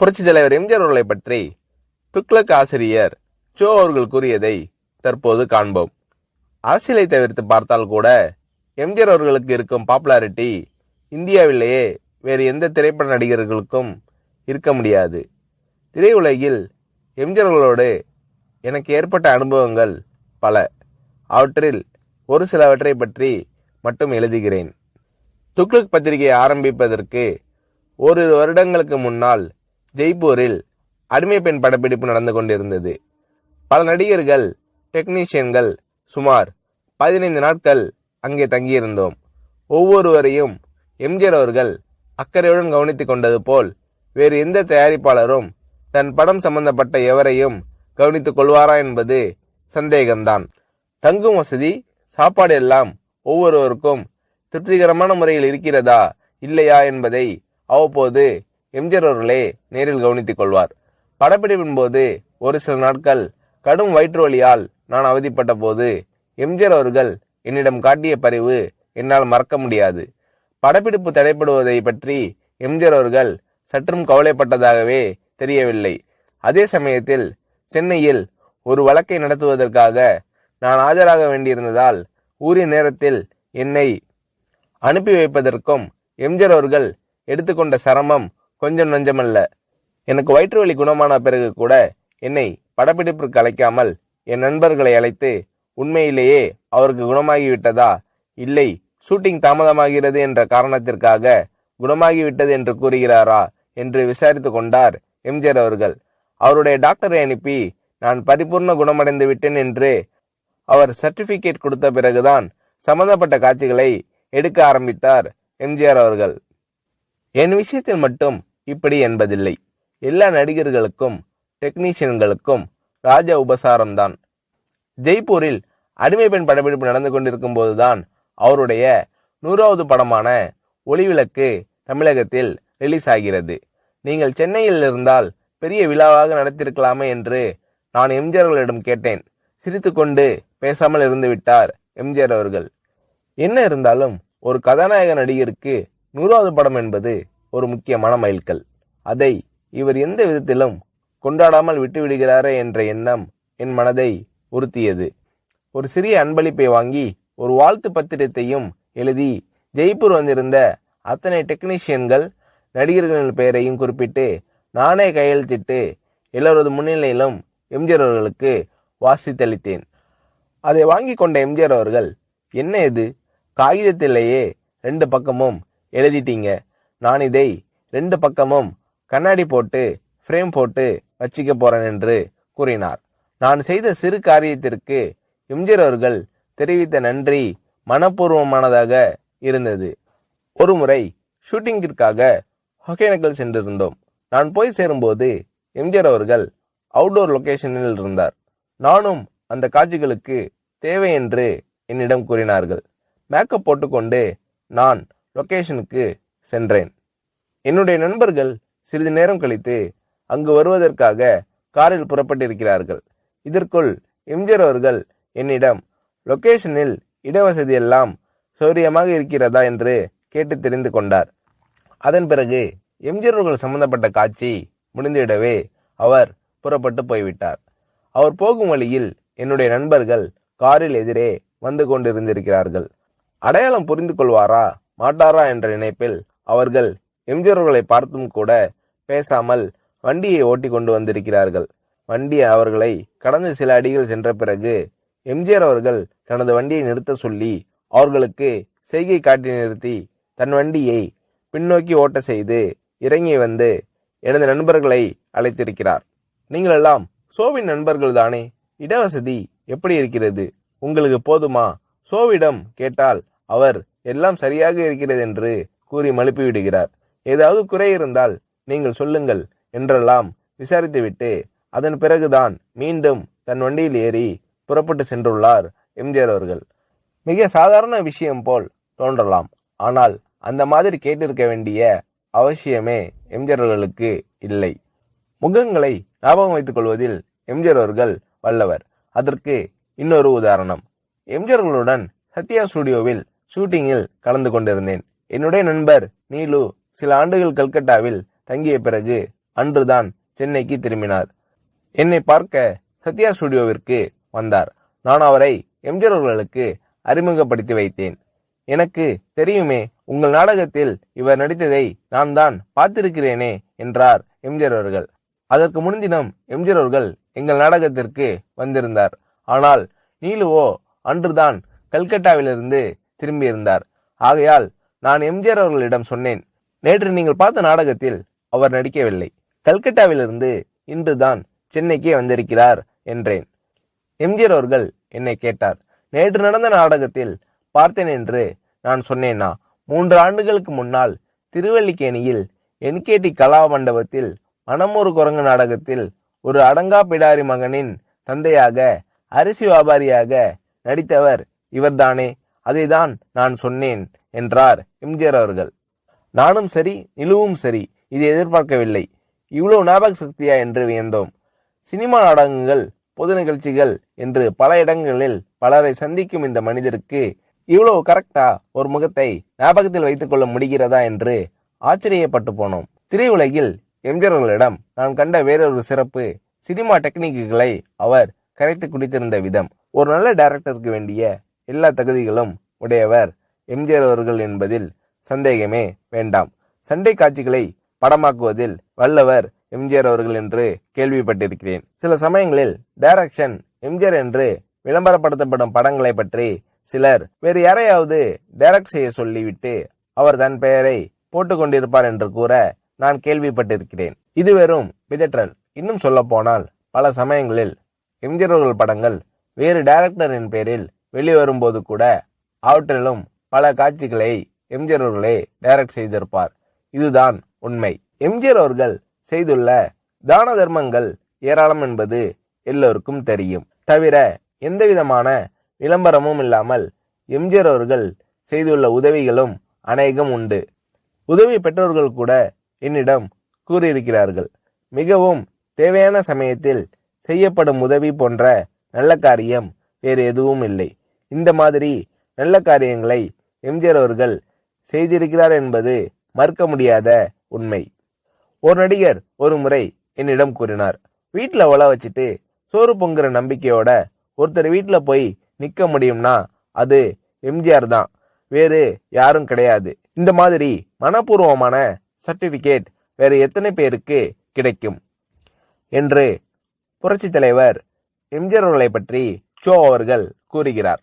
புரட்சி தலைவர் எம்ஜிஆர் அவர்களை பற்றி துக்ளக் ஆசிரியர் சோ அவர்கள் கூறியதை தற்போது காண்போம். அரசியலை தவிர்த்து பார்த்தால் கூட எம்ஜிஆர் அவர்களுக்கு இருக்கும் பாப்புலாரிட்டி இந்தியாவிலேயே வேறு எந்த திரைப்பட நடிகர்களுக்கும் இருக்க முடியாது. திரையுலகில் எம்ஜிஆர் அவர்களோடு எனக்கு ஏற்பட்ட அனுபவங்கள் பல. அவற்றில் ஒரு சிலவற்றை பற்றி மட்டும் எழுதுகிறேன். துக்ளக் பத்திரிகை ஆரம்பிப்பதற்கு ஓரிரு வருடங்களுக்கு முன்னால் ஜெய்ப்பூரில் அடிமை பெண் படப்பிடிப்பு நடந்து கொண்டிருந்தது. பல நடிகர்கள், டெக்னீஷியன்கள் சுமார் 15 நாட்கள் அங்கே தங்கியிருந்தோம். ஒவ்வொருவரையும் எம்ஜிஆர் அவர்கள் அக்கறையுடன் கவனித்துக் கொண்டது போல் வேறு எந்த தயாரிப்பாளரும் தன் படம் சம்பந்தப்பட்ட எவரையும் கவனித்துக் கொள்வாரா என்பது சந்தேகம்தான். தங்கும் வசதி, சாப்பாடு எல்லாம் ஒவ்வொருவருக்கும் திருப்திகரமான முறையில் இருக்கிறதா இல்லையா என்பதை அவ்வப்போது எம்ஜிஆர் அவர்களே நேரில் கவனித்துக் கொள்வார். படப்பிடிப்பின் போது ஒரு சில நாட்கள் கடும் வயிற்று வலியால் நான் அவதிப்பட்ட போது எம்ஜிஆர் அவர்கள் என்னிடம் காட்டிய பரிவு என்னால் மறக்க முடியாது. படப்பிடிப்பு தடைப்படுவதை பற்றி எம்ஜிஆர் அவர்கள் சற்றும் கவலைப்பட்டதாகவே தெரியவில்லை. அதே சமயத்தில் சென்னையில் ஒரு வழக்கை நடத்துவதற்காக நான் ஆஜராக வேண்டியிருந்ததால் உரிய நேரத்தில் என்னை அனுப்பி வைப்பதற்கும் எம்ஜிஆர் அவர்கள் எடுத்துக்கொண்ட சிரமம் கொஞ்சம் நஞ்சமல்ல. எனக்கு வயிற்று வலி குணமான பிறகு கூட என்னை படப்பிடிப்பிற்கு அழைக்காமல் என் நண்பர்களை அழைத்து உண்மையிலேயே அவருக்கு குணமாகிவிட்டதா, இல்லை ஷூட்டிங் தாமதமாகிறது என்ற காரணத்திற்காக குணமாகிவிட்டது என்று கூறுகிறாரா என்று விசாரித்து கொண்டார் எம்ஜிஆர் அவர்கள். அவருடைய டாக்டரை அனுப்பி நான் பரிபூர்ண குணமடைந்து விட்டேன் என்று அவர் சர்டிபிகேட் கொடுத்த பிறகுதான் சம்பந்தப்பட்ட காட்சிகளை எடுக்க ஆரம்பித்தார் எம்ஜிஆர் அவர்கள். என் விஷயத்தில் மட்டும் இப்படி என்பதில்லை. எல்லா நடிகர்களுக்கும் டெக்னீஷியன்களுக்கும் ராஜ உபசாரம்தான். ஜெய்ப்பூரில் அடிமை பெண் படப்பிடிப்பு நடந்து கொண்டிருக்கும் போதுதான் அவருடைய 100வது படமான ஒளிவிளக்கு தமிழகத்தில் ரிலீஸ் ஆகிறது. நீங்கள் சென்னையில் இருந்தால் பெரிய விழாவாக நடத்திருக்கலாமே என்று நான் எம்ஜிஆர் அவர்களிடம் கேட்டேன். சிரித்துக்கொண்டு பேசாமல் இருந்து விட்டார் எம்ஜிஆர் அவர்கள். என்ன இருந்தாலும் ஒரு கதாநாயக நடிகருக்கு 100வது படம் என்பது ஒரு முக்கியமான மைல்கல். அதை இவர் எந்த விதத்திலும் கொண்டாடாமல் விட்டுவிடுகிறாரே என்ற எண்ணம் என் மனதை உறுத்தியது. ஒரு சிறிய அன்பளிப்பை வாங்கி ஒரு வாழ்த்து பத்திரத்தையும் எழுதி ஜெய்ப்பூர் வந்திருந்த அத்தனை டெக்னீஷியன்கள், நடிகர்களின் பெயரையும் குறிப்பிட்டு நானே கையெழுத்திட்டு எல்லோரது முன்னிலையிலும் எம்ஜிஆர் அவர்களுக்கு வாசித்தளித்தேன். அதை வாங்கி கொண்ட எம்ஜிஆர் அவர்கள், என்ன இது, காகிதத்திலேயே 2 பக்கமும் எழுதிட்டீங்க, நான் இதை 2 பக்கமும் கண்ணாடி போட்டு ஃப்ரேம் போட்டு வச்சிக்க போறேன் என்று கூறினார். நான் செய்த சிறு காரியத்திற்கு எம்ஜிஆர் அவர்கள் தெரிவித்த நன்றி மனப்பூர்வமானதாக இருந்தது. ஒரு முறை ஷூட்டிங்கிற்காக ஒகேனக்கல் சென்றிருந்தோம். நான் போய் சேரும்போது எம்ஜிஆர் அவர்கள் அவுட்டோர் லொகேஷனில் இருந்தார். நானும் அந்த காட்சிகளுக்கு தேவை என்று என்னிடம் கூறினார்கள். மேக்கப் போட்டுக்கொண்டு நான் லொகேஷனுக்கு சென்றேன். என்னுடைய நண்பர்கள் சிறிது நேரம் கழித்து அங்கு வருவதற்காக காரில் புறப்பட்டிருக்கிறார்கள். இதற்குள் எம்ஜிஆர் அவர்கள் என்னிடம் லொகேஷனில் இடவசதி எல்லாம் சௌரியமாக இருக்கிறதா என்று கேட்டு தெரிந்து கொண்டார். அதன் பிறகு எம்ஜிஆர் அவர்கள் சம்பந்தப்பட்ட காட்சி முடிந்துவிடவே அவர் புறப்பட்டு போய்விட்டார். அவர் போகும் வழியில் என்னுடைய நண்பர்கள் காரில் எதிரே வந்து கொண்டிருந்திருக்கிறார்கள். அடையாளம் புரிந்து கொள்வாரா மாட்டாரா என்ற நினைப்பில் அவர்கள் எம்ஜிஆர் அவர்களை பார்த்தும் கூட பேசாமல் வண்டியை ஓட்டி கொண்டு வந்திருக்கிறார்கள். வண்டி அவர்களை கடந்து சில அடிகள் சென்ற பிறகு எம்ஜிஆர் அவர்கள் தனது வண்டியை நிறுத்த சொல்லி அவர்களுக்கு செய்கை காட்டி நிறுத்தி தன் வண்டியை பின்னோக்கி ஓட்ட செய்து இறங்கி வந்து எனது நண்பர்களை அழைத்திருக்கிறார். நீங்கள் எல்லாம் சோவின் நண்பர்கள் தானே, இடவசதி எப்படி இருக்கிறது, உங்களுக்கு போதுமா? சோவிடம் கேட்டால் அவர் எல்லாம் சரியாக இருக்கிறது என்று கூறி மழுப்பி விடுகிறார். ஏதாவது குறை இருந்தால் நீங்கள் சொல்லுங்கள் என்றெல்லாம் விசாரித்துவிட்டு அதன் பிறகுதான் மீண்டும் தன் வண்டியில் ஏறி புறப்பட்டு சென்றுள்ளார் எம்ஜிஆர் அவர்கள். மிக சாதாரண விஷயம் போல் தோன்றலாம், ஆனால் அந்த மாதிரி கேட்டிருக்க வேண்டிய அவசியமே எம்ஜிஆர் அவர்களுக்கு இல்லை. முகங்களை ஞாபகம் வைத்துக் கொள்வதில் எம்ஜிஆர் அவர்கள் வல்லவர். அதற்கு இன்னொரு உதாரணம். எம்ஜிஆர் அவர்களுடன் சத்யா ஸ்டுடியோவில் ஷூட்டிங்கில் கலந்து கொண்டிருந்தேன். என்னுடைய நண்பர் நீலு சில ஆண்டுகள் கல்கட்டாவில் தங்கிய பிறகு அன்றுதான் சென்னைக்கு திரும்பினார். என்னை பார்க்க சத்யா ஸ்டுடியோவிற்கு வந்தார். நான் அவரை எம்ஜிஆர் அவர்களுக்கு அறிமுகப்படுத்தி வைத்தேன். எனக்கு தெரியுமே, உங்கள் நாடகத்தில் இவர் நடித்ததை நான் தான் பார்த்திருக்கிறேனே என்றார் எம்ஜிஆர் அவர்கள். அதற்கு முன்தினம் எம்ஜிஆர் அவர்கள் எங்கள் நாடகத்திற்கு வந்திருந்தார். ஆனால் நீலுவோ அன்றுதான் கல்கட்டாவிலிருந்து திரும்பியிருந்தார். ஆகையால் நான் எம்ஜிஆர் அவர்களிடம் சொன்னேன், நேற்று நீங்கள் பார்த்த நாடகத்தில் அவர் நடிக்கவில்லை. கல்கட்டாவிலிருந்து இன்றுதான் சென்னைக்கே வந்திருக்கிறார் என்றேன். எம்ஜிஆர் அவர்கள் என்னை கேட்டார், நேற்று நடந்த நாடகத்தில் பார்த்தேன் என்று நான் சொன்னேனா? 3 ஆண்டுகளுக்கு முன்னால் திருவல்லிக்கேணியில் என்கேடி கலா மண்டபத்தில் மனமொரு குரங்கு நாடகத்தில் ஒரு அடங்கா பிடாரி மகனின் தந்தையாக அரிசி வியாபாரியாக நடித்தவர் இவர்தானே, அதைதான் நான் சொன்னேன் என்றார் எம்ஜிஆர் அவர்கள். நானும் சரி, நிலுவும் சரி, இதை எதிர்பார்க்கவில்லை. இவ்வளவு ஞாபக சக்தியா என்று வியந்தோம். சினிமா நாடகங்கள், பொது நிகழ்ச்சிகள் என்று பல இடங்களில் பலரை சந்திக்கும் இந்த மனிதருக்கு இவ்வளவு கரெக்டா ஒரு முகத்தை ஞாபகத்தில் வைத்துக் கொள்ள முடிகிறதா என்று ஆச்சரியப்பட்டு போனோம். திரையுலகில் எம்ஜிஆர் அவர்களிடம் நான் கண்ட வேறொரு சிறப்பு, சினிமா டெக்னிக்குகளை அவர் கரைத்து குடித்திருந்த விதம். ஒரு நல்ல டைரக்டருக்கு வேண்டிய எல்லா தகுதிகளும் உடையவர் எம்ஜிஆர் அவர்கள் என்பதில் சந்தேகமே வேண்டாம். சண்டை காட்சிகளை படமாக்குவதில் வல்லவர் எம்ஜிஆர் அவர்கள் என்று கேள்விப்பட்டிருக்கிறேன். சில சமயங்களில் டைரக்ஷன் எம்ஜிஆர் என்று விளம்பரப்படுத்தப்படும் படங்களை பற்றி சிலர் வேறு யாரையாவது டைரக்ட் செய்ய சொல்லிவிட்டு அவர் தன் பெயரை போட்டுக் கொண்டிருப்பார் என்று கூற நான் கேள்விப்பட்டிருக்கிறேன். இது வெறும் பிதற்றல். இன்னும் சொல்ல போனால் பல சமயங்களில் எம்ஜிஆர் அவர்கள் படங்கள் வேறு டைரக்டரின் பெயரில் வெளிவரும்போது கூட அவற்றிலும் பல காட்சிகளை எம்ஜிஆர் அவர்களே டைரக்ட் செய்திருப்பார். இதுதான் உண்மை. எம்ஜிஆர் அவர்கள் செய்துள்ள தான தர்மங்கள் ஏராளம் என்பது எல்லோருக்கும் தெரியும். தவிர எந்தவிதமான விளம்பரமும் இல்லாமல் எம்ஜிஆர் அவர்கள் செய்துள்ள உதவிகளும் அநேகம் உண்டு. உதவி பெற்றோர்கள் கூட என்னிடம் கூறியிருக்கிறார்கள். மிகவும் தேவையான சமயத்தில் செய்யப்படும் உதவி போன்ற நல்ல காரியம் வேறு எதுவும் இல்லை. இந்த மாதிரி நல்ல காரியங்களை எம்ஜிஆர் அவர்கள் செய்திருக்கிறார் என்பது மறுக்க முடியாத உண்மை. ஒரு நடிகர் ஒரு முறை என்னிடம் கூறினார், வீட்டுல ஒல வச்சுட்டு சோறு பொங்குற நம்பிக்கையோட ஒருத்தர் வீட்டுல போய் நிக்க முடியும்னா அது எம்ஜிஆர் தான், வேறு யாரும் கிடையாது. இந்த மாதிரி மனப்பூர்வமான சர்டிபிகேட் வேறு எத்தனை பேருக்கு கிடைக்கும் என்று புரட்சி தலைவர் எம்ஜிஆர் அவர்களை பற்றி ஷோ அவர்கள் கூறுகிறார்.